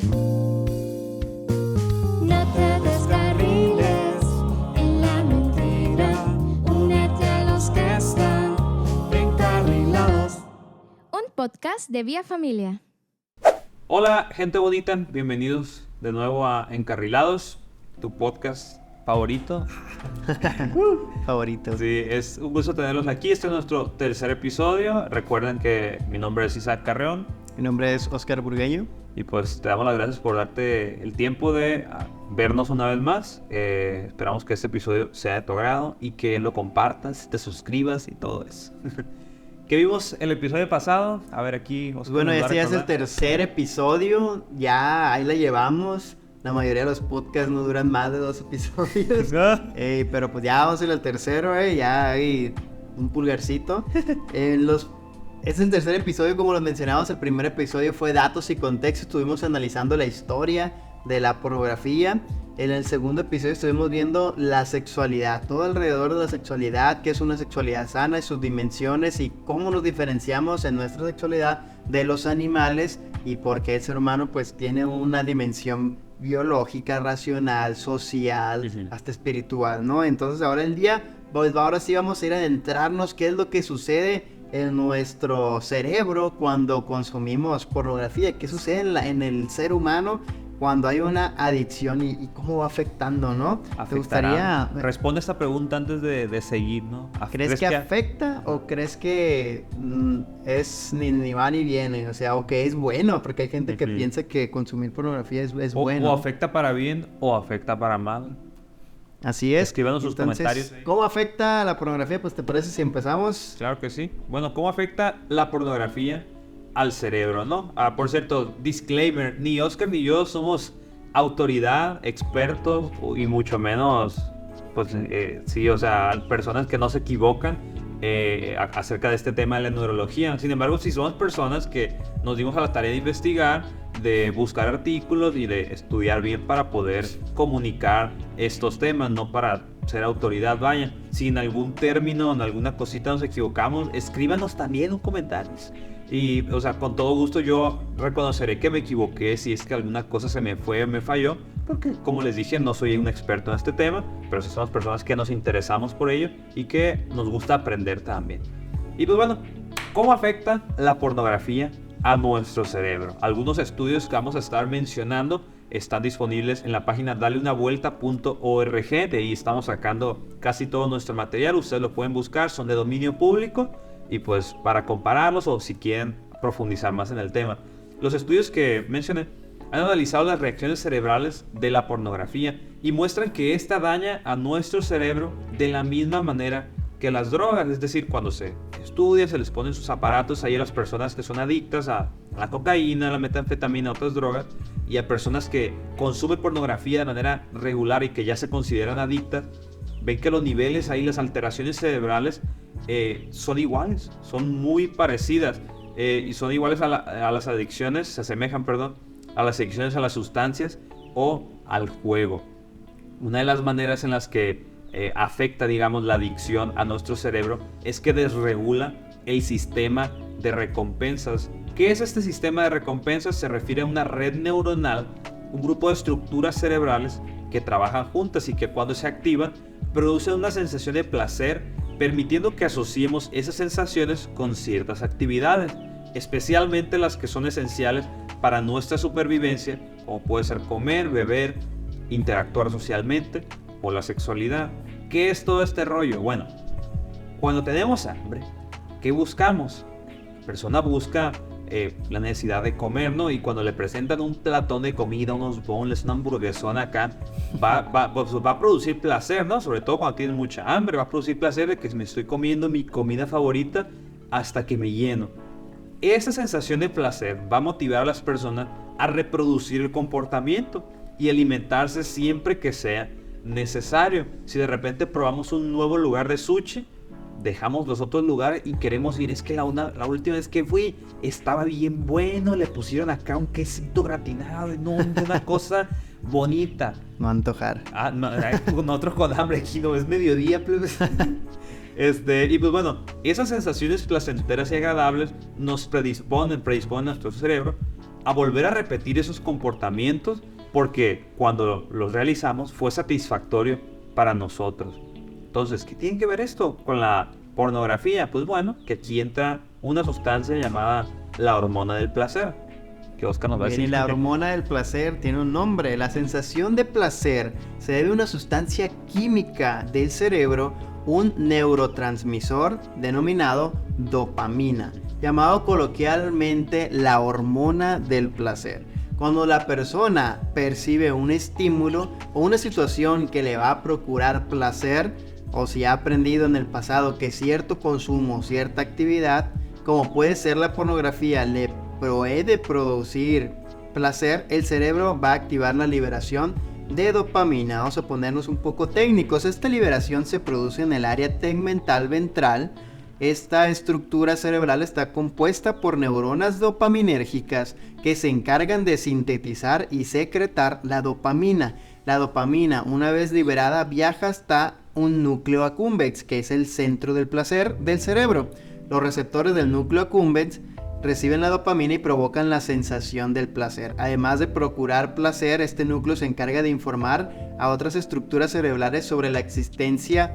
No te descarriles en la mentira, únete a los que están encarrilados. Un podcast de Vía Familia. Hola, gente bonita, bienvenidos de nuevo a Encarrilados, tu podcast favorito. Favorito. Sí, es un gusto tenerlos aquí. Este es nuestro tercer episodio. Recuerden que mi nombre es Isaac Carreón. Mi nombre es Oscar Burgueño. Y pues te damos las gracias por darte el tiempo de vernos una vez más. Esperamos que este episodio sea de tu agrado y que lo compartas, te suscribas y todo eso. ¿Qué vimos el episodio pasado? A ver aquí. Pues bueno, este ya es el tercer episodio. Ya ahí la llevamos. La mayoría de los podcasts no duran más de 2 episodios. Pero pues ya vamos a ir al tercero, ya hay un pulgarcito. Es el tercer episodio, como lo mencionamos. El primer episodio fue datos y contexto. Estuvimos analizando la historia de la pornografía. En el segundo episodio estuvimos viendo la sexualidad, todo alrededor de la sexualidad, qué es una sexualidad sana y sus dimensiones y cómo nos diferenciamos en nuestra sexualidad de los animales y por qué el ser humano pues tiene una dimensión biológica, racional, social, hasta espiritual, ¿no? Entonces ahora el día, pues ahora sí vamos a ir a adentrarnos qué es lo que sucede en nuestro cerebro cuando consumimos pornografía, qué sucede en el ser humano cuando hay una adicción y cómo va afectando, ¿no? ¿Afectará? ¿Te gustaría...? Responde esta pregunta antes de seguir, ¿no? ¿Crees que afecta o crees que es ni va ni viene? O sea, o que es bueno, porque hay gente que piensa que consumir pornografía es bueno. O afecta para bien o afecta para mal. Así es. Escríbanos sus comentarios. ¿Cómo afecta la pornografía? Pues, ¿te parece si empezamos? Claro que sí. Bueno, ¿cómo afecta la pornografía al cerebro, no? Por cierto, disclaimer, ni Oscar ni yo somos autoridad, expertos y mucho menos, pues sí, o sea, personas que no se equivocan acerca de este tema de la neurología. Sin embargo, sí somos personas que nos dimos a la tarea de investigar, de buscar artículos y de estudiar bien para poder comunicar estos temas, no para ser autoridad, vaya. Si en algún término, en alguna cosita nos equivocamos, escríbanos también en comentarios. Y, o sea, con todo gusto yo reconoceré que me equivoqué si es que alguna cosa se me fue o me falló, porque, como les dije, no soy un experto en este tema, pero sí somos personas que nos interesamos por ello y que nos gusta aprender también. Y pues bueno, ¿cómo afecta la pornografía a nuestro cerebro? Algunos estudios que vamos a estar mencionando están disponibles en la página daleunavuelta.org. De ahí estamos sacando casi todo nuestro material. Ustedes lo pueden buscar, son de dominio público. Y pues para compararlos o si quieren profundizar más en el tema. Los estudios que mencioné han analizado las reacciones cerebrales de la pornografía y muestran que esta daña a nuestro cerebro de la misma manera que las drogas. Es decir, cuando se estudia, se les ponen sus aparatos ahí a las personas que son adictas a la cocaína, a la metanfetamina, a otras drogas, y a personas que consumen pornografía de manera regular y que ya se consideran adictas, ven que los niveles ahí, las alteraciones cerebrales son iguales, son muy parecidas y son iguales a las adicciones, se asemejan, a las adicciones a las sustancias o al juego. Una de las maneras en las que afecta, digamos, la adicción a nuestro cerebro es que desregula el sistema de recompensas. ¿Qué es este sistema de recompensas? Se refiere a una red neuronal, un grupo de estructuras cerebrales que trabajan juntas y que cuando se activan producen una sensación de placer, permitiendo que asociemos esas sensaciones con ciertas actividades, especialmente las que son esenciales para nuestra supervivencia, como puede ser comer, beber, interactuar socialmente o la sexualidad. ¿Qué es todo este rollo? Bueno, cuando tenemos hambre, ¿qué buscamos? La persona busca la necesidad de comer, ¿no? Y cuando le presentan un platón de comida, unos boneless, una hamburguesona acá, va a producir placer, ¿no? Sobre todo cuando tienes mucha hambre, va a producir placer de que me estoy comiendo mi comida favorita hasta que me lleno. Esa sensación de placer va a motivar a las personas a reproducir el comportamiento y alimentarse siempre que sea necesario. Si de repente probamos un nuevo lugar de sushi, dejamos los otros lugares y queremos ir. Es que la última vez que fui estaba bien bueno, le pusieron acá un quesito gratinado, no, una cosa bonita. No antojar. Nosotros con hambre aquí, no es mediodía, pues. Y pues bueno, esas sensaciones placenteras y agradables nos predisponen a nuestro cerebro a volver a repetir esos comportamientos porque cuando los realizamos fue satisfactorio para nosotros. Entonces, ¿qué tiene que ver esto con la pornografía? Pues bueno, que aquí entra una sustancia llamada la hormona del placer. Que Oscar nos va a Bien, decir. y la hormona del placer tiene un nombre. La sensación de placer se debe a una sustancia química del cerebro, un neurotransmisor denominado dopamina, llamado coloquialmente la hormona del placer. Cuando la persona percibe un estímulo o una situación que le va a procurar placer, o si ha aprendido en el pasado que cierto consumo, cierta actividad, como puede ser la pornografía, le puede producir placer, el cerebro va a activar la liberación de dopamina. Vamos a ponernos un poco técnicos. Esta liberación se produce en el área tegmental ventral. Esta estructura cerebral está compuesta por neuronas dopaminérgicas que se encargan de sintetizar y secretar la dopamina. La dopamina, una vez liberada, viaja hasta un núcleo accumbens, que es el centro del placer del cerebro. Los receptores del núcleo accumbens reciben la dopamina y provocan la sensación del placer. Además de procurar placer, este núcleo se encarga de informar a otras estructuras cerebrales sobre la experiencia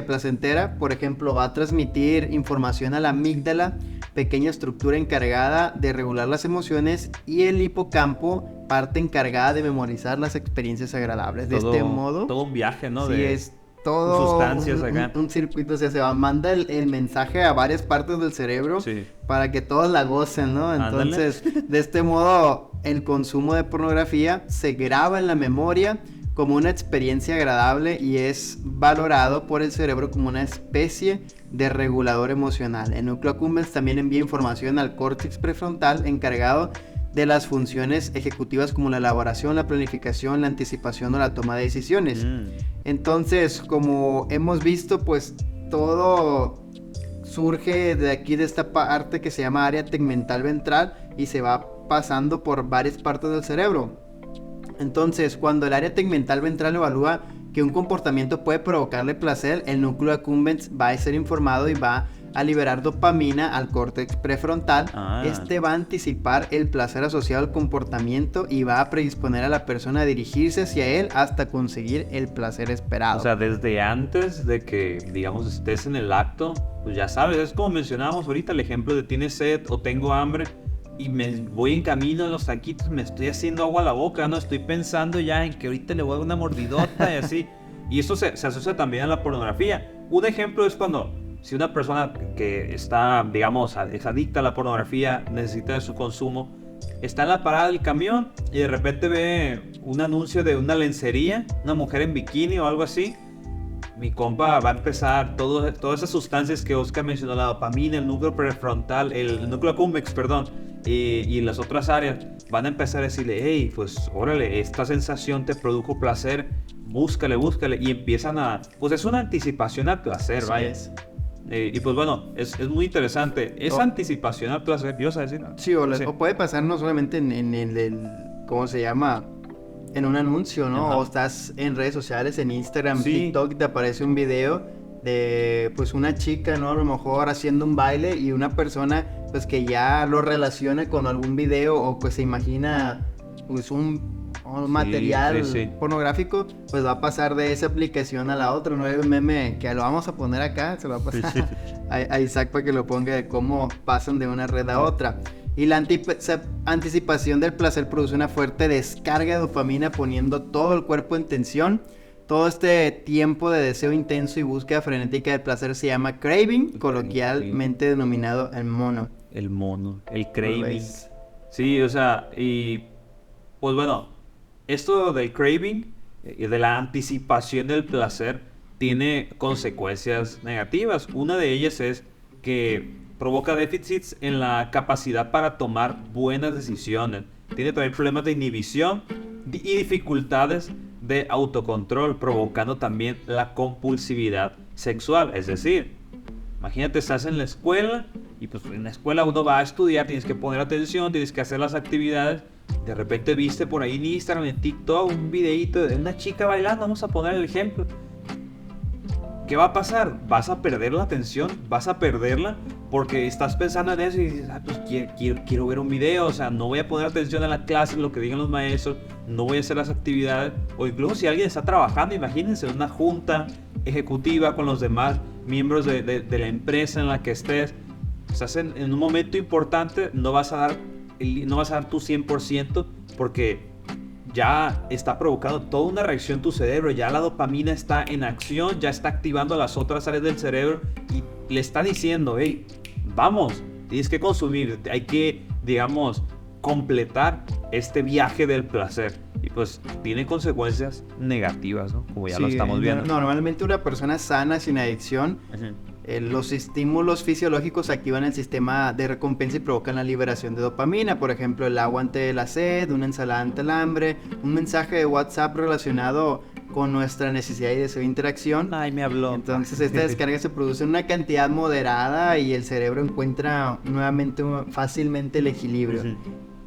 placentera. Por ejemplo, va a transmitir información a la amígdala, pequeña estructura encargada de regular las emociones, y el hipocampo, parte encargada de memorizar las experiencias agradables. De este modo, todo un viaje, ¿no? Sí, de es todo sustancias acá. un circuito, o sea, se manda el mensaje a varias partes del cerebro, Sí. para que todos la gocen, ¿no? Ándale. Entonces, de este modo, el consumo de pornografía se graba en la memoria como una experiencia agradable y es valorado por el cerebro como una especie de regulador emocional. El núcleo accumbens también envía información al córtex prefrontal, encargado de las funciones ejecutivas como la elaboración, la planificación, la anticipación o la toma de decisiones. Entonces, como hemos visto, pues todo surge de aquí, de esta parte que se llama área tegmental ventral, y se va pasando por varias partes del cerebro. Entonces, cuando el área tegmental ventral evalúa que un comportamiento puede provocarle placer, el núcleo accumbens va a ser informado y va a liberar dopamina al córtex prefrontal. Este va a anticipar el placer asociado al comportamiento y va a predisponer a la persona a dirigirse hacia él hasta conseguir el placer esperado. O sea, desde antes de que, digamos, estés en el acto, pues ya sabes, es como mencionábamos ahorita el ejemplo de tienes sed o tengo hambre y me voy en camino a los taquitos, me estoy haciendo agua a la boca, no estoy pensando ya en que ahorita le voy a dar una mordidota y así. Y eso se asocia también a la pornografía. Un ejemplo es cuando, si una persona que está, digamos, es adicta a la pornografía, necesita de su consumo, está en la parada del camión y de repente ve un anuncio de una lencería, una mujer en bikini o algo así. Mi compa va a empezar todas esas sustancias que Oscar mencionó, la dopamina, el núcleo prefrontal, el núcleo accumbens, perdón, y las otras áreas, van a empezar a decirle, hey, pues órale, esta sensación te produjo placer, búscale, y empiezan a, pues es una anticipación al placer, vaya. Y pues bueno, es muy interesante. Es anticipación al placer, ¿ibas a decir? Sí, o puede pasar no solamente en el, ¿cómo se llama? En un anuncio, ¿no? Ajá. O estás en redes sociales, en Instagram, Sí. TikTok, y te aparece un video de, pues, una chica, ¿no? A lo mejor haciendo un baile, y una persona, pues, que ya lo relaciona con algún video, o pues se imagina, pues, un material pornográfico, pues va a pasar de esa aplicación a la otra. No hay un meme que lo vamos a poner acá, se lo va a pasar a Isaac para que lo ponga, de cómo pasan de una red a otra. Y la anticipación del placer produce una fuerte descarga de dopamina, poniendo todo el cuerpo en tensión. Todo este tiempo de deseo intenso y búsqueda frenética del placer se llama craving, coloquialmente denominado el mono. El mono, el craving. Sí, o sea, y pues bueno, esto del craving y de la anticipación del placer tiene consecuencias negativas. Una de ellas es que provoca déficits en la capacidad para tomar buenas decisiones. Tiene también problemas de inhibición y dificultades de autocontrol, provocando también la compulsividad sexual. Es decir, imagínate, estás en la escuela y pues en la escuela uno va a estudiar, tienes que poner atención, tienes que hacer las actividades. De repente viste por ahí en Instagram, en TikTok, un videito de una chica bailando, vamos a poner el ejemplo. ¿Qué va a pasar? Vas a perder la atención, vas a perderla Porque estás pensando en eso y dices, pues quiero ver un video, o sea, no voy a poner atención a la clase, lo que digan los maestros, no voy a hacer las actividades, o incluso si alguien está trabajando, imagínense, en una junta ejecutiva con los demás miembros de la empresa en la que estés, estás en un momento importante, no vas a dar tu 100% porque ya está provocando toda una reacción en tu cerebro, ya la dopamina está en acción, ya está activando las otras áreas del cerebro y le está diciendo, hey, vamos, tienes que consumir, hay que, digamos, completar este viaje del placer. Y pues tiene consecuencias negativas, ¿no? Como ya lo estamos viendo. Normalmente una persona sana, sin adicción, los estímulos fisiológicos activan el sistema de recompensa y provocan la liberación de dopamina. Por ejemplo, el agua ante la sed, una ensalada ante el hambre, un mensaje de WhatsApp relacionado con nuestra necesidad y deseo de interacción. Ay, me habló. Entonces esta descarga se produce en una cantidad moderada y el cerebro encuentra nuevamente fácilmente el equilibrio.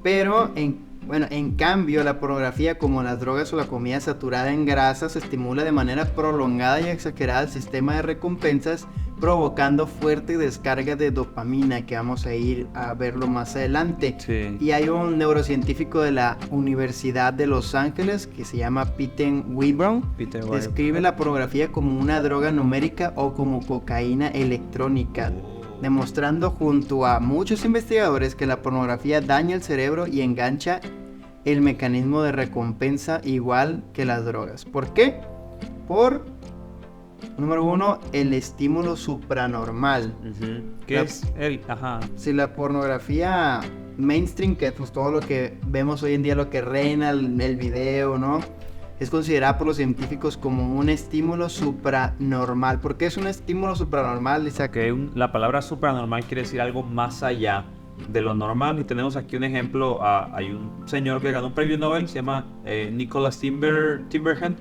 Pero en cambio, la pornografía, como las drogas o la comida saturada en grasas, estimula de manera prolongada y exagerada el sistema de recompensas, provocando fuerte descarga de dopamina, que vamos a ir a verlo más adelante. Sí. Y hay un neurocientífico de la Universidad de Los Ángeles que se llama Peter Weibron, describe la pornografía como una droga numérica o como cocaína electrónica, demostrando junto a muchos investigadores que la pornografía daña el cerebro y engancha el mecanismo de recompensa igual que las drogas. ¿Por qué? Por, número uno, el estímulo supranormal. ¿Qué es el? Si la pornografía mainstream, que pues todo lo que vemos hoy en día, lo que reina el video, ¿no?, es considerada por los científicos como un estímulo supranormal. ¿Por qué es un estímulo supranormal, Isaac? Que la palabra supranormal quiere decir algo más allá de lo normal. Y tenemos aquí un ejemplo. Hay un señor que ganó un premio Nobel, se llama Nicholas Timberhand.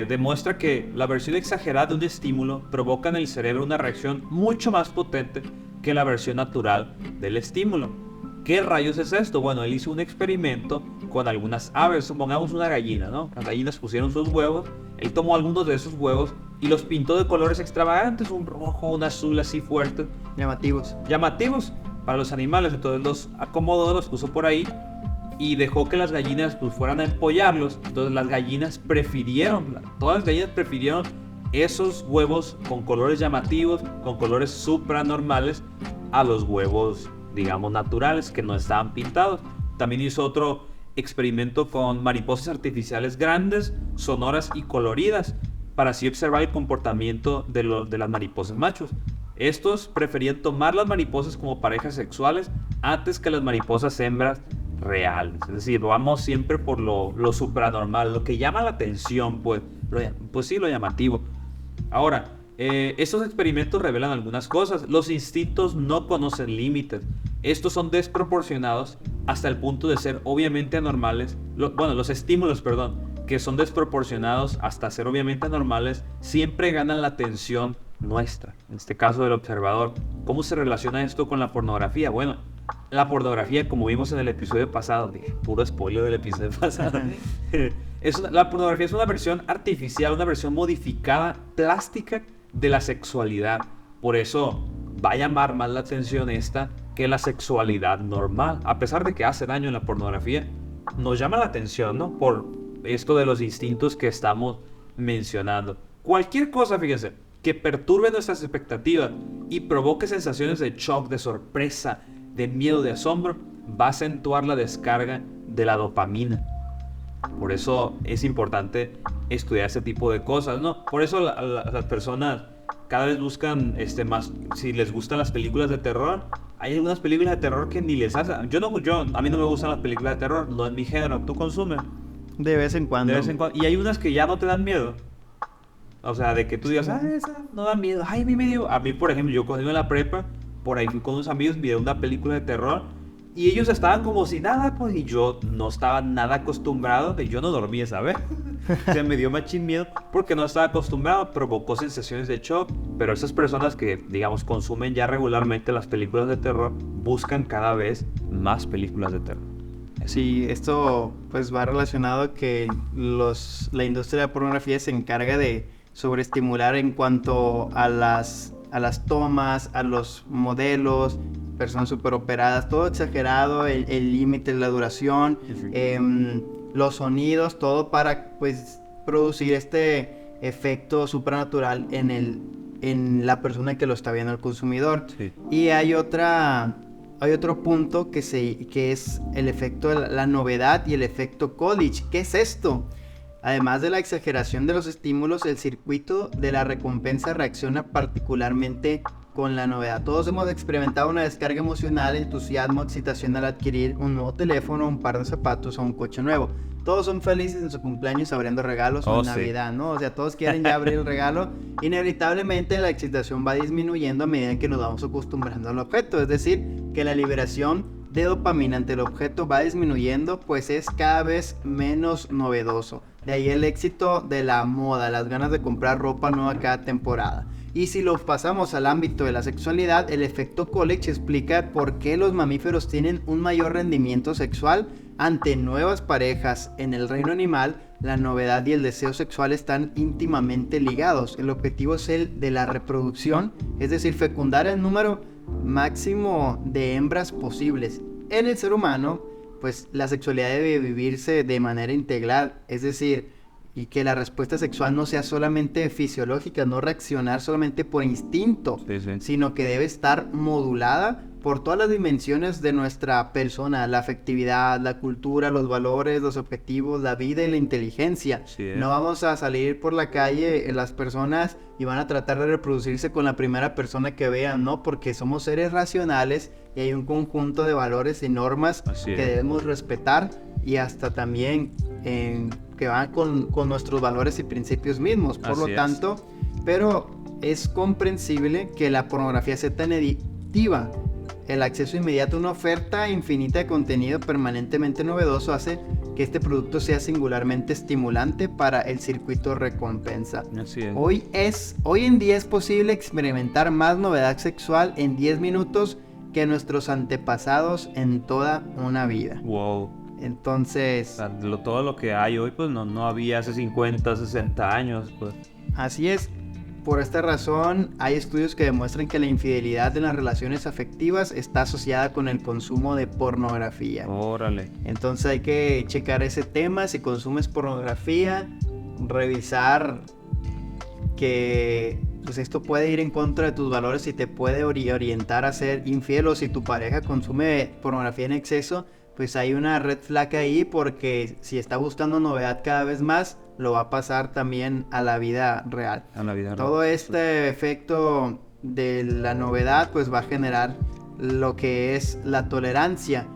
Demuestra que la versión exagerada de un estímulo provoca en el cerebro una reacción mucho más potente que la versión natural del estímulo. ¿Qué rayos es esto? Bueno, él hizo un experimento con algunas aves, supongamos una gallina, ¿no? Las gallinas pusieron sus huevos, él tomó algunos de esos huevos y los pintó de colores extravagantes, un rojo, un azul así fuerte. Llamativos para los animales, entonces los acomodó, los puso por ahí y dejó que las gallinas pues fueran a empollarlos. Entonces las gallinas todas las gallinas prefirieron esos huevos con colores llamativos, con colores supranormales a los huevos, digamos, naturales, que no estaban pintados. También hizo otro experimento con mariposas artificiales grandes, sonoras y coloridas, para así observar el comportamiento de las mariposas machos. Estos preferían tomar las mariposas como parejas sexuales antes que las mariposas hembras reales. Es decir, vamos siempre por lo supranormal, lo que llama la atención, pues sí, lo llamativo. Ahora, estos experimentos revelan algunas cosas. Los instintos no conocen límites. Estos son desproporcionados hasta el punto de ser obviamente anormales. Los estímulos, que son desproporcionados hasta ser obviamente anormales, siempre ganan la atención nuestra, en este caso del observador. ¿Cómo se relaciona esto con la pornografía? Bueno, la pornografía, como vimos en el episodio pasado, puro spoiler del episodio pasado, la pornografía es una versión artificial, una versión modificada, plástica de la sexualidad. Por eso va a llamar más la atención esta que la sexualidad normal. A pesar de que hace daño en la pornografía, nos llama la atención, ¿no? Por esto de los instintos que estamos mencionando. Cualquier cosa, fíjense, que perturbe nuestras expectativas y provoque sensaciones de shock, de sorpresa, de miedo, de asombro, va a acentuar la descarga de la dopamina. Por eso es importante estudiar ese tipo de cosas, ¿no? Por eso las personas cada vez buscan más, si les gustan las películas de terror. Hay algunas películas de terror que ni les hacen. A mí no me gustan las películas de terror, no es mi género. ¿Tú consumes? De vez en cuando. Y hay unas que ya no te dan miedo. O sea, de que tú digas, esa no da miedo. Ay, a mí, por ejemplo, yo cuando iba en la prepa, por ahí fui con unos amigos, vi una película de terror y ellos estaban como si nada, pues, y yo no estaba nada acostumbrado, yo no dormía, ¿sabes? Se me dio machín miedo porque no estaba acostumbrado, provocó sensaciones de shock. Pero esas personas que, digamos, consumen ya regularmente las películas de terror, buscan cada vez más películas de terror. Sí, esto pues va relacionado a que la industria de la pornografía se encarga de sobreestimular en cuanto a las a las tomas, a los modelos, personas súper operadas, todo exagerado, el límite, la duración, los sonidos, todo para pues producir este efecto supernatural en la persona que lo está viendo, el consumidor. Sí. Y hay otro punto que es el efecto de la novedad y el efecto collage. ¿Qué es esto? Además de la exageración de los estímulos, el circuito de la recompensa reacciona particularmente con la novedad. Todos hemos experimentado una descarga emocional, entusiasmo, excitación al adquirir un nuevo teléfono, un par de zapatos o un coche nuevo. Todos son felices en su cumpleaños abriendo regalos o en sí. Navidad, ¿no? O sea, todos quieren ya abrir el regalo. Inevitablemente la excitación va disminuyendo a medida que nos vamos acostumbrando al objeto. Es decir, que la liberación de dopamina ante el objeto va disminuyendo, pues es cada vez menos novedoso. De ahí el éxito de la moda, las ganas de comprar ropa nueva cada temporada. Y si lo pasamos al ámbito de la sexualidad, el efecto collage explica por qué los mamíferos tienen un mayor rendimiento sexual ante nuevas parejas. En el reino animal, la novedad y el deseo sexual están íntimamente ligados. El objetivo es el de la reproducción, es decir, fecundar el número máximo de hembras posibles. En el ser humano, pues la sexualidad debe vivirse de manera integral, es decir, y que la respuesta sexual no sea solamente fisiológica, no reaccionar solamente por instinto, sino que debe estar modulada por todas las dimensiones de nuestra persona, la afectividad, la cultura, los valores, los objetivos, la vida y la inteligencia. No vamos a salir por la calle las personas y van a tratar de reproducirse con la primera persona que vean, ¿no? Porque somos seres racionales y hay un conjunto de valores y normas que debemos respetar y hasta también que van con nuestros valores y principios mismos. Por lo tanto, pero es comprensible que la pornografía sea tan adictiva. El acceso inmediato a una oferta infinita de contenido permanentemente novedoso hace que este producto sea singularmente estimulante para el circuito recompensa. Así es. Hoy en día es posible experimentar más novedad sexual en 10 minutos que nuestros antepasados en toda una vida. Wow. Entonces, O sea, todo lo que hay hoy, pues no había hace 50, 60 años, pues. así es. Por esta razón, hay estudios que demuestran que la infidelidad en las relaciones afectivas está asociada con el consumo de pornografía. Órale. Entonces hay que checar ese tema. Si consumes pornografía, revisar que pues esto puede ir en contra de tus valores y te puede orientar a ser infiel, o si tu pareja consume pornografía en exceso, pues hay una red flag ahí, porque si está buscando novedad cada vez más, lo va a pasar también a la vida real. Todo este efecto de la novedad pues va a generar lo que es la tolerancia.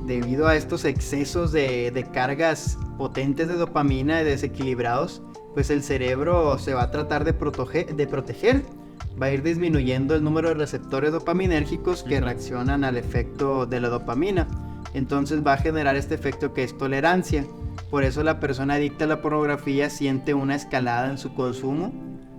Debido a estos excesos de cargas potentes de dopamina y desequilibrados, pues el cerebro se va a tratar de proteger. Va a ir disminuyendo el número de receptores dopaminérgicos que reaccionan al efecto de la dopamina. Entonces va a generar este efecto que es tolerancia. Por eso la persona adicta a la pornografía siente una escalada en su consumo,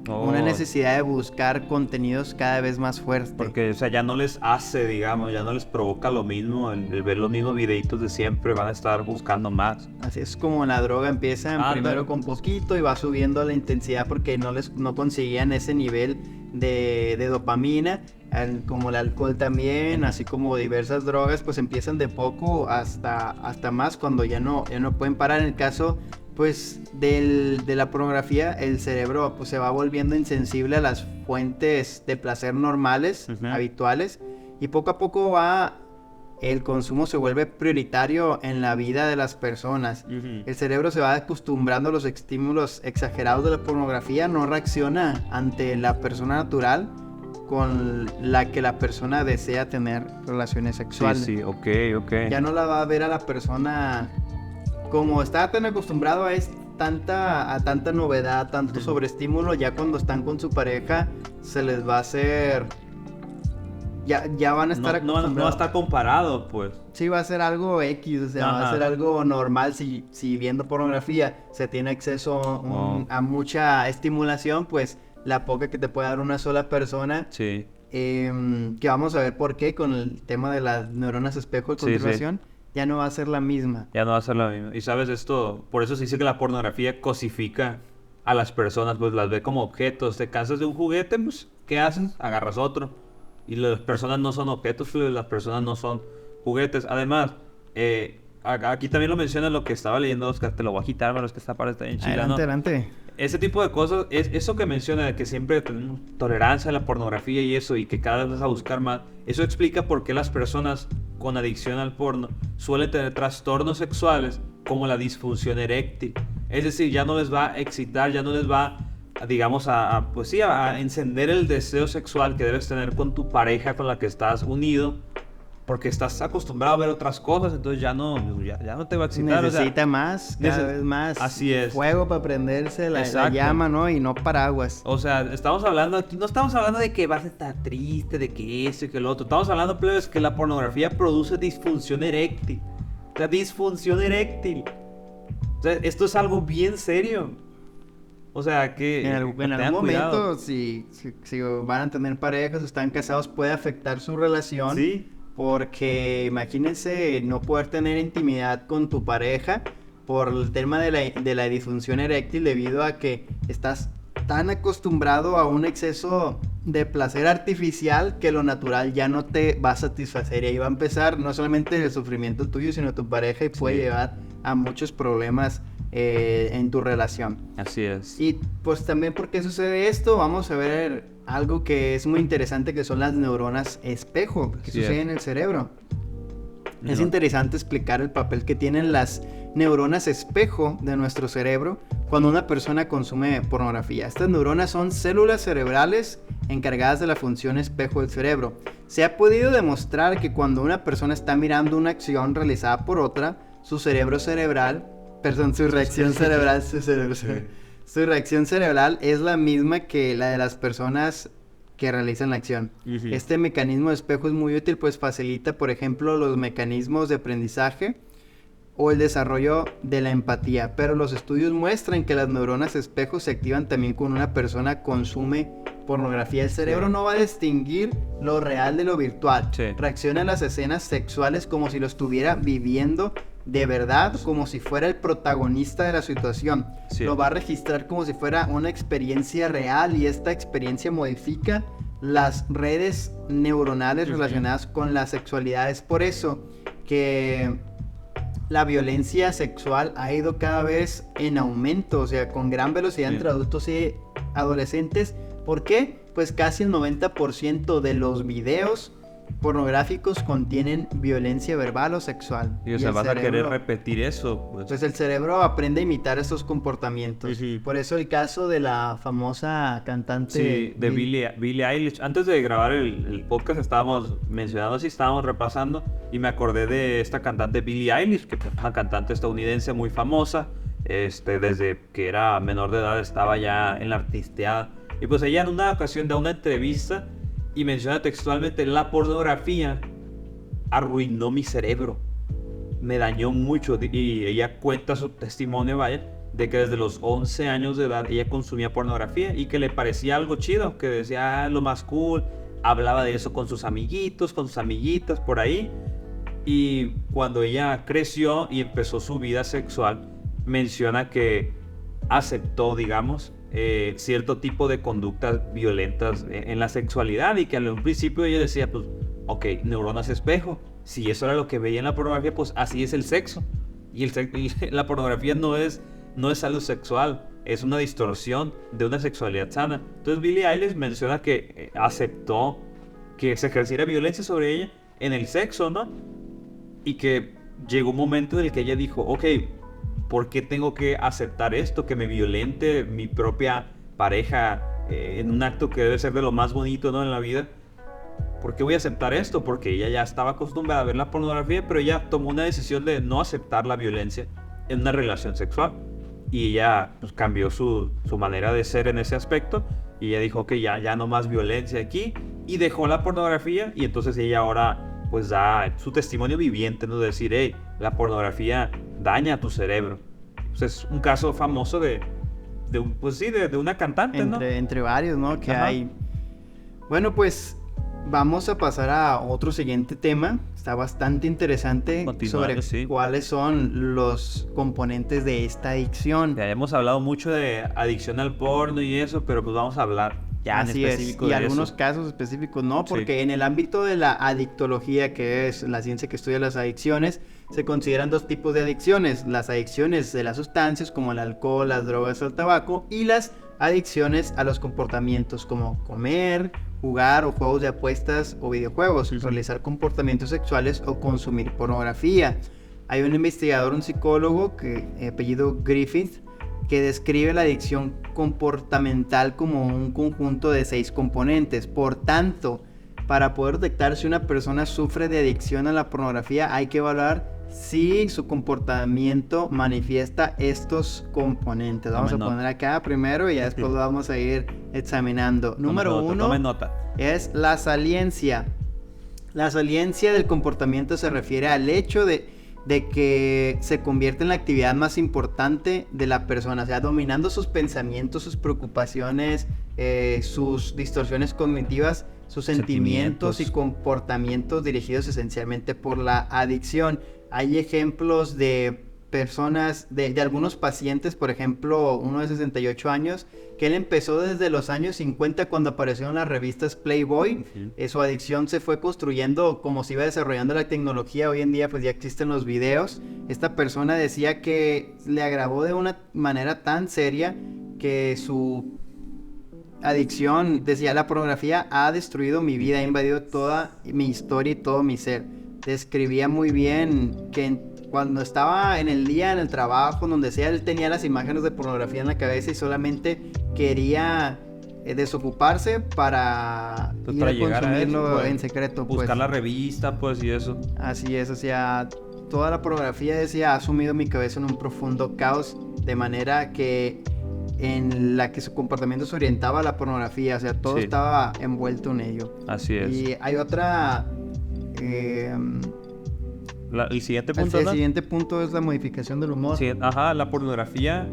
una necesidad de buscar contenidos cada vez más fuertes. Porque, o sea, ya no les hace, digamos, ya no les provoca lo mismo, el ver los mismos videitos de siempre, van a estar buscando más. Así es como la droga, empiezan primero con poquito y va subiendo la intensidad porque no conseguían ese nivel de dopamina. Como el alcohol también, así como diversas drogas, pues empiezan de poco hasta más cuando ya no pueden parar. En el caso pues de la pornografía, el cerebro pues se va volviendo insensible a las fuentes de placer normales, habituales, y poco a poco el consumo se vuelve prioritario en la vida de las personas. El cerebro se va acostumbrando a los estímulos exagerados de la pornografía, no reacciona ante la persona natural con la que la persona desea tener relaciones sexuales. Sí, ok. Ya no la va a ver a la persona como está tan acostumbrado a tanta novedad, tanto sobreestímulo. Ya cuando están con su pareja se les va a hacer, ya van a estar acostumbrados. No va a estar comparado, pues. Sí, va a ser algo X, o sea, va a ser algo normal. Si viendo pornografía se tiene acceso a mucha estimulación, pues la poca que te puede dar una sola persona. Sí. Que vamos a ver por qué con el tema de las neuronas espejo de continuación. Ya no va a ser la misma. Ya no va a ser la misma. Y sabes esto, por eso se dice que la pornografía cosifica a las personas, pues las ve como objetos. Te cansas de un juguete, pues ¿qué haces? Agarras otro. Y las personas no son objetos, las personas no son juguetes. Además, aquí también lo menciona lo que estaba leyendo, Oscar, te lo voy a quitar, pero es que esta parte está bien chila, ¿no? Adelante. Ese tipo de cosas, eso que menciona de que siempre tenemos tolerancia a la pornografía y eso, y que cada vez vas a buscar más, eso explica por qué las personas con adicción al porno suelen tener trastornos sexuales como la disfunción eréctil. Es decir, ya no les va a excitar, ya no les va, digamos, pues sí, a encender el deseo sexual que debes tener con tu pareja con la que estás unido, porque estás acostumbrado a ver otras cosas, entonces ya no te va a excitar. Necesita más, cada vez más. Así es. Fuego para prenderse la llama, ¿no? Y no paraguas. O sea, estamos hablando aquí, no estamos hablando de que vas a estar triste, de que eso y que lo otro. Estamos hablando, plebes, que la pornografía produce disfunción eréctil. O sea, disfunción eréctil. O sea, esto es algo bien serio. O sea, que en algún momento, si van a tener parejas o están casados, puede afectar su relación. Sí. Porque imagínense no poder tener intimidad con tu pareja por el tema de la disfunción eréctil debido a que estás tan acostumbrado a un exceso de placer artificial que lo natural ya no te va a satisfacer. Y ahí va a empezar no solamente el sufrimiento tuyo, sino tu pareja y puede llevar a muchos problemas en tu relación. Así es. Y pues también, ¿por qué sucede esto? Vamos a ver algo que es muy interesante, que son las neuronas espejo, que sucede en el cerebro. Es interesante explicar el papel que tienen las neuronas espejo de nuestro cerebro cuando una persona consume pornografía. Estas neuronas son células cerebrales encargadas de la función espejo del cerebro. Se ha podido demostrar que cuando una persona está mirando una acción realizada por otra, su reacción cerebral es la misma que la de las personas que realizan la acción. Uh-huh. Este mecanismo de espejo es muy útil, pues facilita, por ejemplo, los mecanismos de aprendizaje o el desarrollo de la empatía. Pero los estudios muestran que las neuronas espejo se activan también cuando una persona consume pornografía. El cerebro no va a distinguir lo real de lo virtual. Reacciona a las escenas sexuales como si lo estuviera viviendo de verdad, como si fuera el protagonista de la situación. Lo va a registrar como si fuera una experiencia real, y esta experiencia modifica las redes neuronales relacionadas con la sexualidad. Es por eso que la violencia sexual ha ido cada vez en aumento, o sea, con gran velocidad entre adultos y adolescentes. ¿Por qué? Pues casi el 90% de los videos pornográficos contienen violencia verbal o sexual. Y o sea, vas a querer repetir eso. Pues el cerebro aprende a imitar estos comportamientos. Sí. Por eso el caso de la famosa cantante... de Billie Eilish. Antes de grabar el podcast estábamos repasando, y me acordé de esta cantante Billie Eilish, que es una cantante estadounidense muy famosa. Desde que era menor de edad estaba ya en la artisteada. Y pues ella en una ocasión da una entrevista y menciona textualmente: la pornografía arruinó mi cerebro, me dañó mucho. Y ella cuenta su testimonio, de que desde los 11 años de edad ella consumía pornografía y que le parecía algo chido, que decía lo más cool, hablaba de eso con sus amiguitos, con sus amiguitas por ahí. Y cuando ella creció y empezó su vida sexual, menciona que aceptó, digamos, cierto tipo de conductas violentas en la sexualidad, y que en un principio ella decía, pues, ok, neuronas espejo, si eso era lo que veía en la pornografía, pues así es el sexo. Y la pornografía no es algo sexual, es una distorsión de una sexualidad sana. Entonces Billie Eilish menciona que aceptó que se ejerciera violencia sobre ella en el sexo, ¿no? Y que llegó un momento en el que ella dijo, ok, ¿por qué tengo que aceptar esto? Que me violente mi propia pareja en un acto que debe ser de lo más bonito, ¿no?, en la vida. ¿Por qué voy a aceptar esto? Porque ella ya estaba acostumbrada a ver la pornografía, pero ella tomó una decisión de no aceptar la violencia en una relación sexual. Y ella pues, cambió su manera de ser en ese aspecto. Y ella dijo que ya no más violencia aquí. Y dejó la pornografía. Y entonces ella ahora pues da su testimonio viviente, ¿no? De decir, hey, la pornografía daña a tu cerebro. Pues es un caso famoso de una cantante, ¿no? Entre varios, ¿no? Que hay. Bueno, pues vamos a pasar a otro siguiente tema. Está bastante interesante sobre cuáles son los componentes de esta adicción. Ya hemos hablado mucho de adicción al porno y eso, pero pues vamos a hablar ya en Así es, específico y de algunos eso. casos específicos no, porque Sí. en el ámbito de la adictología, que es la ciencia que estudia las adicciones, se consideran dos tipos de adicciones: las adicciones de las sustancias como el alcohol, las drogas o el tabaco, y las adicciones a los comportamientos como comer, jugar o juegos de apuestas o videojuegos, realizar comportamientos sexuales o consumir pornografía. Hay un investigador, un psicólogo, apellido Griffith, que describe la adicción comportamental como un conjunto de 6 componentes. Por tanto, para poder detectar si una persona sufre de adicción a la pornografía, hay que evaluar si su comportamiento manifiesta estos componentes. Vamos a poner acá primero y ya después lo vamos a ir examinando. Número 1 Tome nota. es la saliencia. La saliencia del comportamiento se refiere al hecho de que se convierte en la actividad más importante de la persona, o sea, dominando sus pensamientos, sus preocupaciones, sus distorsiones cognitivas, sus sentimientos y comportamientos dirigidos esencialmente por la adicción. Hay ejemplos de personas, de algunos pacientes, por ejemplo, uno de 68 años, que él empezó desde los años 50 cuando aparecieron las revistas Playboy. Su adicción se fue construyendo como se iba desarrollando la tecnología. Hoy en día pues ya existen los videos. Esta persona decía que le agravó de una manera tan seria que su adicción, decía: la pornografía ha destruido mi vida, ha invadido toda mi historia y todo mi ser. Describía muy bien que cuando estaba en el día, en el trabajo, donde sea, él tenía las imágenes de pornografía en la cabeza y solamente quería desocuparse para ir a llegar a consumirlo eso, pues, en secreto. buscar pues. la revista, pues, y eso. Así es, o sea, toda la pornografía, decía, ha sumido mi cabeza en un profundo caos, de manera que en la que su comportamiento se orientaba a la pornografía, o sea, todo estaba envuelto en ello. Así es. Y hay otra... el siguiente punto, el siguiente punto es la modificación del humor. Sí, la pornografía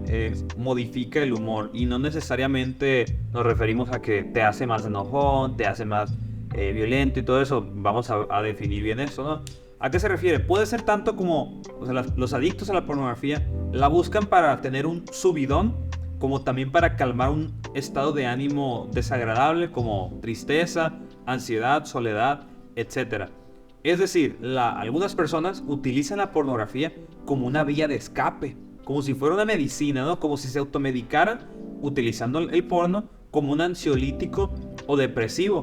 modifica el humor y no necesariamente nos referimos a que te hace más enojón, te hace más violento y todo eso. Vamos a definir bien eso, ¿no? ¿A qué se refiere? Puede ser tanto como, o sea, los adictos a la pornografía la buscan para tener un subidón, como también para calmar un estado de ánimo desagradable como tristeza, ansiedad, soledad, etc. Es decir, algunas personas utilizan la pornografía como una vía de escape, como si fuera una medicina, ¿no? Como si se automedicaran utilizando el porno como un ansiolítico o depresivo.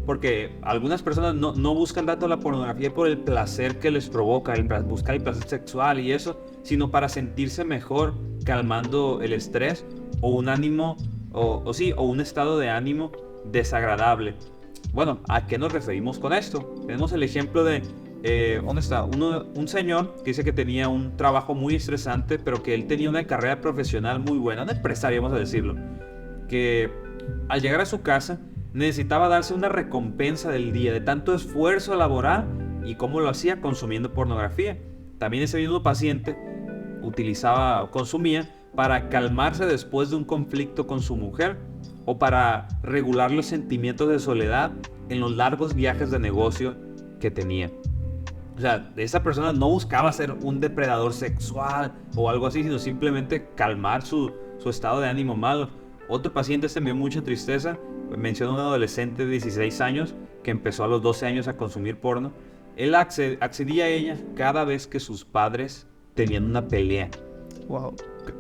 Porque algunas personas no buscan tanto la pornografía por el placer que les provoca, buscar el placer sexual y eso, sino para sentirse mejor, calmando el estrés o un ánimo, o un estado de ánimo desagradable. Bueno, ¿a qué nos referimos con esto? Tenemos el ejemplo de, ¿dónde está? Un señor que dice que tenía un trabajo muy estresante, pero que él tenía una carrera profesional muy buena, un empresario, vamos a decirlo, que al llegar a su casa necesitaba darse una recompensa del día, de tanto esfuerzo laboral, y cómo lo hacía consumiendo pornografía. También ese mismo paciente consumía para calmarse después de un conflicto con su mujer, o para regular los sentimientos de soledad en los largos viajes de negocio que tenía. O sea, esa persona no buscaba ser un depredador sexual o algo así, sino simplemente calmar su estado de ánimo malo. Otro paciente se me dio mucha tristeza. Mencionó a un adolescente de 16 años que empezó a los 12 años a consumir porno. Él accedía a ella cada vez que sus padres tenían una pelea. Wow.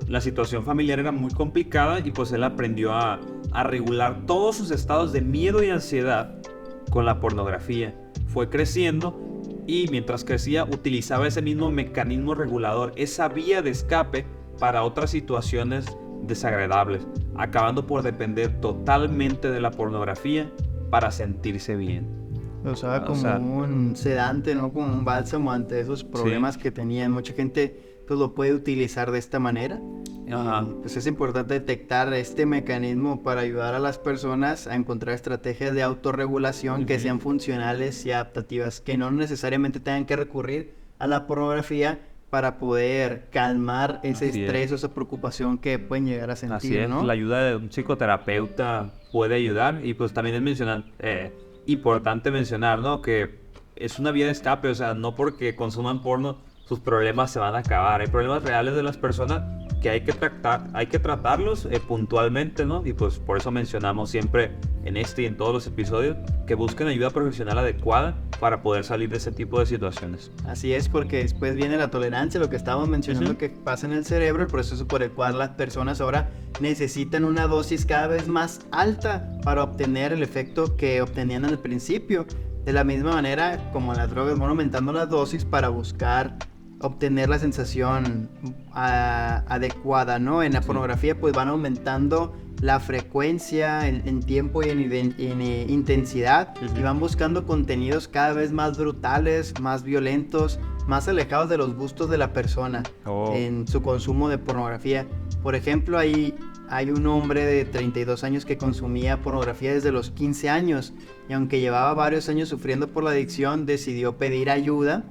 La situación familiar era muy complicada y pues él aprendió a regular todos sus estados de miedo y ansiedad con la pornografía. Fue creciendo y mientras crecía utilizaba ese mismo mecanismo regulador, esa vía de escape para otras situaciones desagradables, acabando por depender totalmente de la pornografía para sentirse bien. Lo usaba como un sedante, ¿no? Como un bálsamo ante esos problemas que tenían. Mucha gente pues lo puede utilizar de esta manera. Ajá. Pues es importante detectar este mecanismo para ayudar a las personas a encontrar estrategias de autorregulación que sean funcionales y adaptativas, que no necesariamente tengan que recurrir a la pornografía para poder calmar ese estrés o esa preocupación que pueden llegar a sentir. Así es, ¿no? La ayuda de un psicoterapeuta puede ayudar, y pues también es importante mencionar, ¿no? Que es una vía de escape, o sea, no porque consuman porno sus problemas se van a acabar. Hay problemas reales de las personas que hay que tratarlos puntualmente, ¿no? Y pues por eso mencionamos siempre en este y en todos los episodios que busquen ayuda profesional adecuada para poder salir de ese tipo de situaciones. Así es, porque después viene la tolerancia, lo que estábamos mencionando que pasa en el cerebro, el proceso por el cual las personas ahora necesitan una dosis cada vez más alta para obtener el efecto que obtenían al principio. De la misma manera como las drogas van aumentando las dosis para buscar obtener la sensación adecuada, ¿no? En la pornografía pues van aumentando la frecuencia en tiempo y en intensidad y van buscando contenidos cada vez más brutales, más violentos, más alejados de los gustos de la persona en su consumo de pornografía. Por ejemplo, hay un hombre de 32 años que consumía pornografía desde los 15 años y aunque llevaba varios años sufriendo por la adicción, decidió pedir ayuda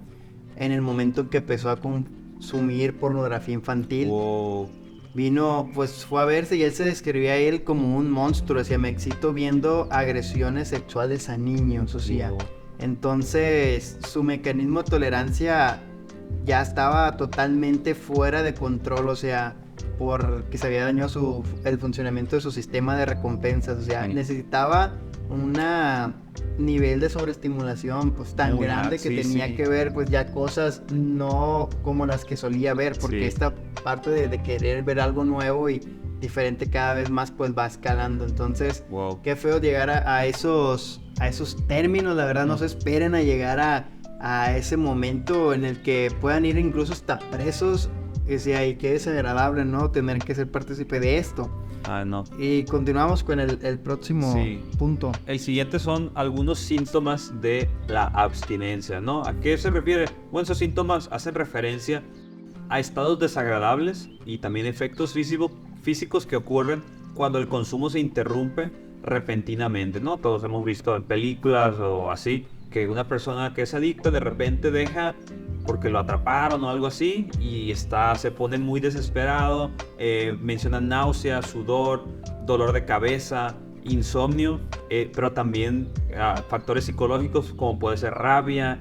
en el momento en que empezó a consumir pornografía infantil. Fue a verse y él se describía a él como un monstruo, decía, me excito viendo agresiones sexuales a niños, o sea, entonces su mecanismo de tolerancia ya estaba totalmente fuera de control, o sea, porque se había dañado el funcionamiento de su sistema de recompensas, o sea, necesitaba un nivel de sobreestimulación pues tan grande que tenía que ver pues ya cosas no como las que solía ver, porque esta parte de querer ver algo nuevo y diferente cada vez más pues va escalando. Entonces qué feo llegar a esos términos, la verdad. No se esperen a llegar a ese momento en el que puedan ir incluso hasta presos, y qué desagradable, ¿no? Tener que ser partícipe de esto. No. Y continuamos con el próximo punto. El siguiente son algunos síntomas de la abstinencia, ¿no? ¿A qué se refiere? Bueno, esos síntomas hacen referencia a estados desagradables y también efectos físicos que ocurren cuando el consumo se interrumpe repentinamente, ¿no? Todos hemos visto en películas o así que una persona que es adicta de repente deja porque lo atraparon o algo así y se pone muy desesperado, mencionan náusea, sudor, dolor de cabeza, insomnio, pero también factores psicológicos como puede ser rabia,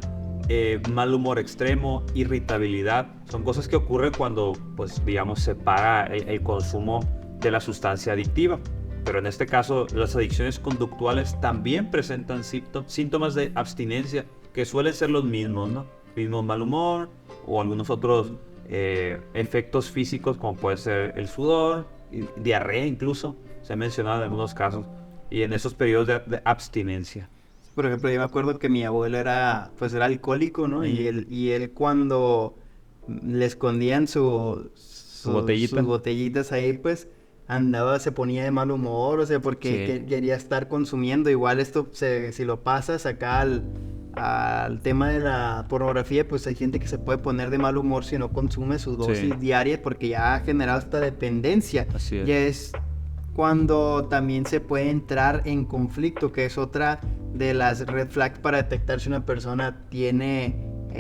mal humor extremo, irritabilidad. Son cosas que ocurren cuando, pues digamos, se para el consumo de la sustancia adictiva. Pero en este caso las adicciones conductuales también presentan síntomas de abstinencia que suelen ser los mismos, ¿no? Mismo mal humor o algunos otros efectos físicos como puede ser el sudor, diarrea incluso, se ha mencionado en algunos casos, y en esos periodos de abstinencia. Por ejemplo, yo me acuerdo que mi abuelo era alcohólico, ¿no? Y él cuando le escondían sus botellitas ahí, pues se ponía de mal humor, o sea, porque quería estar consumiendo. Igual esto, si lo pasas acá al tema de la pornografía, pues hay gente que se puede poner de mal humor si no consume su dosis diaria, porque ya ha generado esta dependencia. Así es. Y es cuando también se puede entrar en conflicto, que es otra de las red flags para detectar si una persona tiene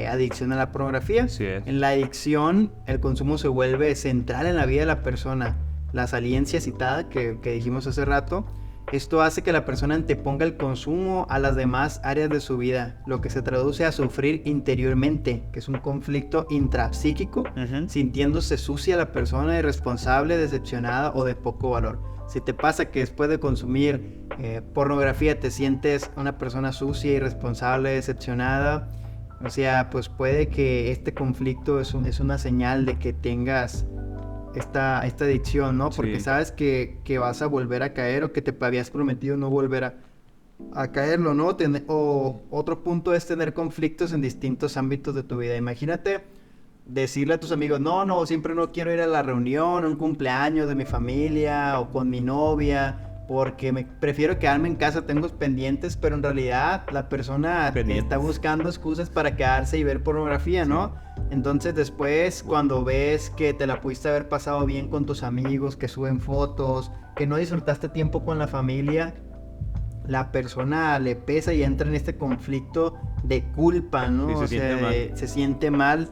adicción a la pornografía. En la adicción, el consumo se vuelve central en la vida de la persona. La saliencia citada que dijimos hace rato, esto hace que la persona anteponga el consumo a las demás áreas de su vida, lo que se traduce a sufrir interiormente, que es un conflicto intrapsíquico, sintiéndose sucia la persona, irresponsable, decepcionada o de poco valor. Si te pasa que después de consumir pornografía te sientes una persona sucia, irresponsable, decepcionada, o sea, pues puede que este conflicto es una señal de que tengas esta adicción, ¿no? Porque sabes que vas a volver a caer, o que te habías prometido no volver a caerlo, ¿no? O otro punto es tener conflictos en distintos ámbitos de tu vida. Imagínate decirle a tus amigos, no, siempre no quiero ir a la reunión, a un cumpleaños de mi familia o con mi novia, porque prefiero quedarme en casa, tengo pendientes, pero en realidad la persona está buscando excusas para quedarse y ver pornografía, ¿no? Entonces después, cuando ves que te la pudiste haber pasado bien con tus amigos, que suben fotos, que no disfrutaste tiempo con la familia, la persona le pesa y entra en este conflicto de culpa, ¿no? Se siente mal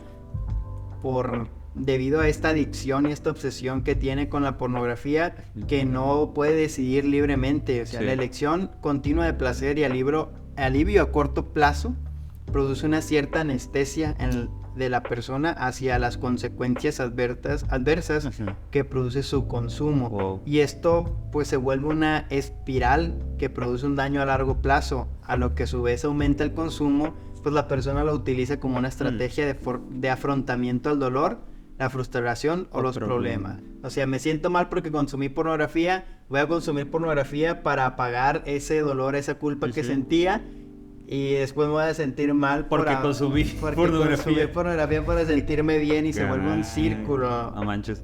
debido a esta adicción y esta obsesión que tiene con la pornografía, que no puede decidir libremente. O sea, la elección continua de placer y alivio a corto plazo produce una cierta anestesia en de la persona hacia las consecuencias adversas Ujú. que produce su consumo. Wow. Y esto pues se vuelve una espiral que produce un daño a largo plazo, a lo que a su vez aumenta el consumo, pues la persona lo utiliza como una estrategia de afrontamiento al dolor, la frustración o O los problema. problemas. O sea, me siento mal porque consumí pornografía, voy a consumir pornografía para apagar ese dolor, esa culpa que Ujú. sentía, y después me voy a sentir mal Porque consumí porque pornografía. consumí pornografía para sentirme bien y se vuelve un Ay, círculo. No manches.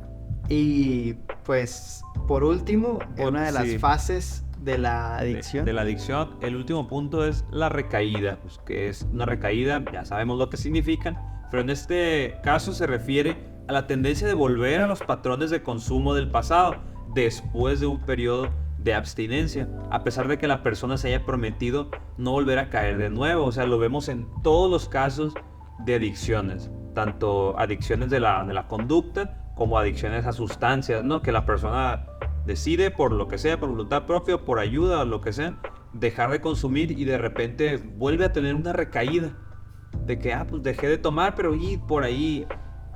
Y pues por último, una de las Sí. fases de la adicción. De la adicción, el último punto es la recaída, pues, que es una recaída, ya sabemos lo que significan, pero en este caso se refiere a la tendencia de volver a los patrones de consumo del pasado después de un periodo de abstinencia, a pesar de que la persona se haya prometido no volver a caer de nuevo. O sea, lo vemos en todos los casos de adicciones, tanto adicciones de la conducta como adicciones a sustancias, ¿no? Que la persona decide por lo que sea, por voluntad propia, por ayuda o lo que sea, dejar de consumir y de repente vuelve a tener una recaída de que, pues dejé de tomar, pero y por ahí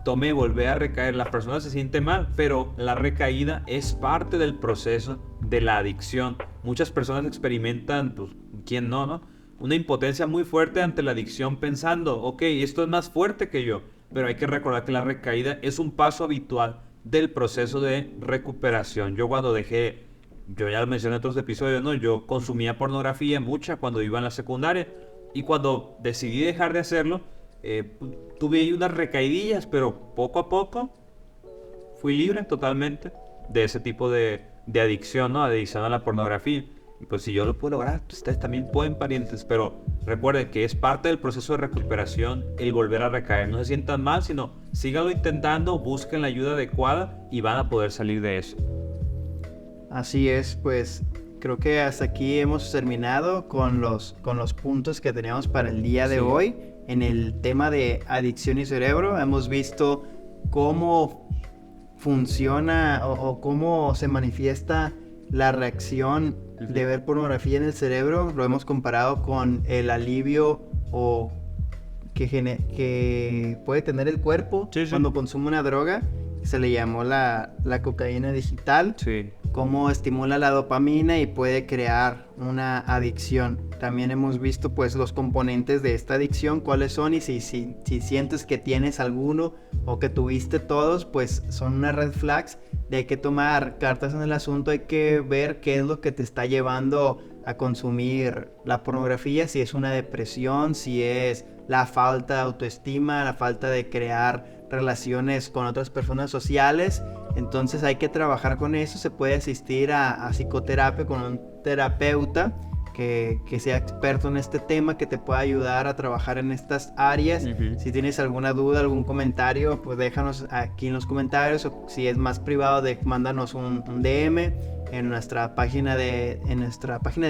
tomé, volví a recaer. La persona se siente mal, pero la recaída es parte del proceso de la adicción. Muchas personas experimentan, pues, ¿quién no? Una impotencia muy fuerte ante la adicción pensando, ok, esto es más fuerte que yo, pero hay que recordar que la recaída es un paso habitual del proceso de recuperación. Yo cuando dejé, yo ya lo mencioné en otros episodios, ¿no? Yo consumía pornografía mucha cuando iba en la secundaria y cuando decidí dejar de hacerlo, tuve ahí unas recaidillas, pero poco a poco fui libre totalmente de ese tipo de adicción, ¿no? Adicción a la pornografía. Y pues si yo lo puedo lograr, ustedes también pueden, parientes. Pero recuerden que es parte del proceso de recuperación el volver a recaer. No se sientan mal, sino síganlo intentando, busquen la ayuda adecuada y van a poder salir de eso. Así es, pues creo que hasta aquí hemos terminado con los puntos que teníamos para el día de Sí. hoy en el tema de adicción y cerebro. Hemos visto cómo funciona o cómo se manifiesta la reacción de ver pornografía en el cerebro. Lo hemos comparado con el alivio o que puede tener el cuerpo Sí, sí. cuando consume una droga. Se le llamó la cocaína digital. Sí. Cómo estimula la dopamina y puede crear una adicción. También hemos visto pues los componentes de esta adicción, cuáles son, y si sientes que tienes alguno o que tuviste todos, pues son unas red flags de hay que tomar cartas en el asunto, hay que ver qué es lo que te está llevando a consumir la pornografía, si es una depresión, si es la falta de autoestima, la falta de crear relaciones con otras personas sociales. Entonces hay que trabajar con eso. Se puede asistir a psicoterapia con un terapeuta que sea experto en este tema, que te pueda ayudar a trabajar en estas áreas. Ujú. Si tienes alguna duda, algún comentario, pues déjanos aquí en los comentarios, o si es más privado, mándanos un DM en nuestra página de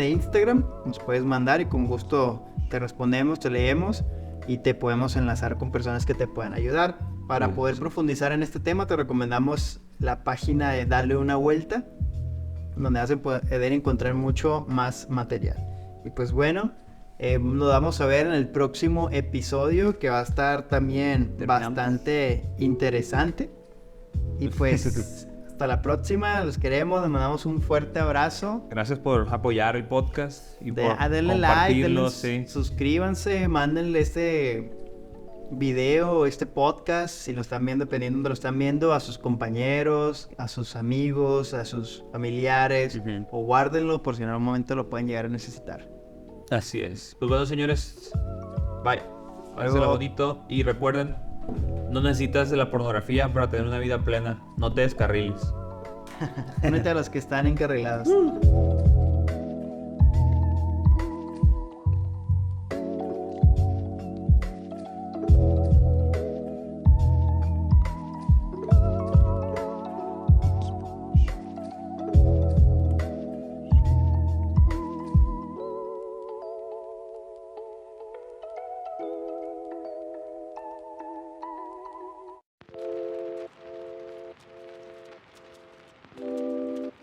Instagram. Nos puedes mandar y con gusto te respondemos, te leemos y te podemos enlazar con personas que te puedan ayudar. Para poder profundizar en este tema, te recomendamos la página de Darle una Vuelta, donde vas a poder encontrar mucho más material. Y pues bueno, nos vamos a ver en el próximo episodio, que va a estar también Terminamos. bastante interesante. Y pues hasta la próxima, los queremos, les mandamos un fuerte abrazo. Gracias por apoyar el podcast y por Denle like, compartirlo. denle, Sí. suscríbanse, mándenle este video, este podcast, si lo están viendo, dependiendo de donde lo están viendo, a sus compañeros, a sus amigos, a sus familiares, Ujú. o guárdenlo por si en algún momento lo pueden llegar a necesitar. Así es. Pues bueno, señores, bye. Luego- Pásenla bonito y recuerden, no necesitas de la pornografía para tener una vida plena. No te descarriles. Únete a los que están encarrilados.